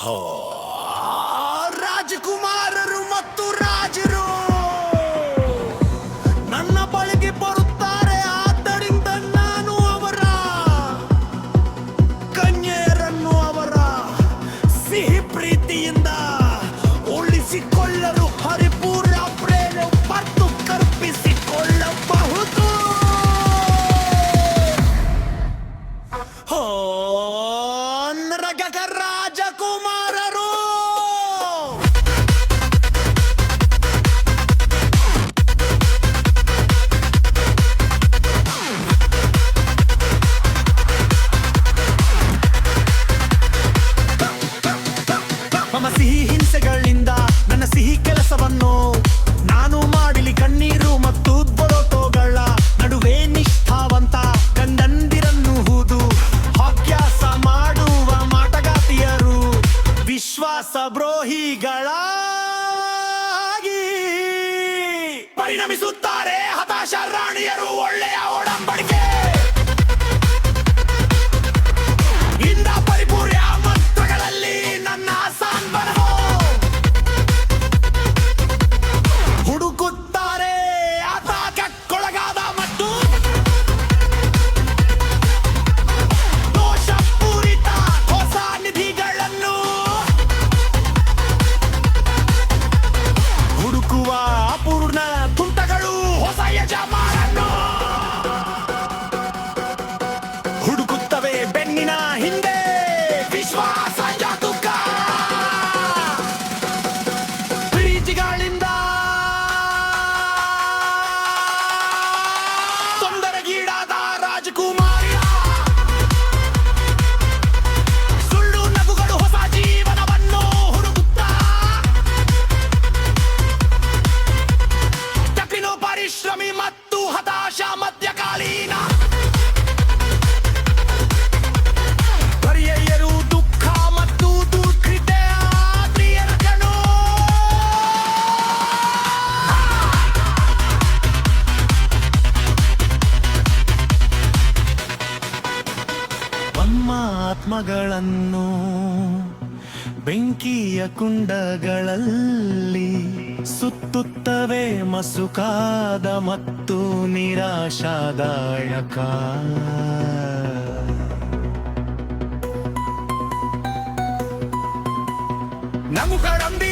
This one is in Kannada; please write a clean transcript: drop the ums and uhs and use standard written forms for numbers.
ಹೋ, ರಾಜಕುಮಾರರು ಮತ್ತು ರಾಜರು ನನ್ನ ಬಳಿಗೆ ಬರುತ್ತಾರೆ. ಆದ್ದರಿಂದ ನಾನು ಅವರ ಕನ್ಯೆಯರನ್ನು ಅವರ ಸಿಹಿ ಪ್ರೀತಿಯಿಂದ ಉಳಿಸಿಕೊಳ್ಳಲು ಹರಿಪೂರ್ಣ ಪ್ರೇಮ ಪಟ್ಟು ಕಲ್ಪಿಸಿಕೊಳ್ಳಬಹುದು. ಹೋ, ನರಕ ರಾಜಕುಮಾರರು ಮಮ ಸಿಹಿ ಹಿಂಸೆಗಳಿಂದ ನನ್ನ ಸಿಹಿ ಕೆಲಸವನ್ನು ನಾನು ಮಾಡಲಿ. ಕಣ್ಣೀರು ಮತ್ತು ಬೊರಟೋಗಳ ನಡುವೆ ನಿಷ್ಠಾವಂತ ಗಂಡಂದಿರನ್ನು ಹೂದು ಅಭ್ಯಾಸ ಮಾಡುವ ಮಾಟಗಾತಿಯರು ವಿಶ್ವಾಸ ದ್ರೋಹಿಗಳಾಗಿ ಪರಿಣಮಿಸುತ್ತಾರೆ. ಹತಾಶ ರಾಣಿಯರು ಒಳ್ಳೆಯ ಒಡಂಬಡಿಕೆ ಇಂದ ಪರಿಪೂರ್ಣ ಮಂತ್ರಗಳಲ್ಲಿ ನನ್ನ ಸಾಂಬರವು ಹುಡುಕುತ್ತಾರೆ. ಆತಂಕಕ್ಕೊಳಗಾದ ಮತ್ತು ದೋಷಪೂರಿತ ಹೊಸ ನಿಧಿಗಳನ್ನು ಹುಡುಕುವ ಅಪೂರ್ಣ ತುಂಟಗಳು ಹೊಸ ಯಜಮಾನನ್ನು ಹುಡುಕುತ್ತವೆ ಬೆನ್ನಿನ ಹಿಂದೆ. ವಿಶ್ವಾಸ ಜಾತುಕ ಪ್ರೀತಿಗಳಿಂದ ತೊಂದರೆಗೀಡಾದ ರಾಜಕುಮಾರಿಯ ಸುಳ್ಳು ನಗುಗಳು ಹೊಸ ಜೀವನವನ್ನು ಹುಡುಕುತ್ತಾ ಕಠಿಣ ಪರಿಶ್ರಮಿ ಮತ್ತು ಹತಾಶ ಮಧ್ಯಕಾಲೀನ ಪರ್ಯಾಯರು ದುಃಖ ಮತ್ತು ದುರ್ಕೃತ್ಯ ಪ್ರಿಯರಕನು ಆತ್ಮಗಳನ್ನು ಬೆಂಕಿಯ ಕುಂಡಗಳಲ್ಲಿ ಸುತ್ತುತ್ತವೆ ಮಸುಕಾದ ಮತ್ತು ನಿರಾಶಾದಾಯಕ. ನಮುಗಳಂದಿ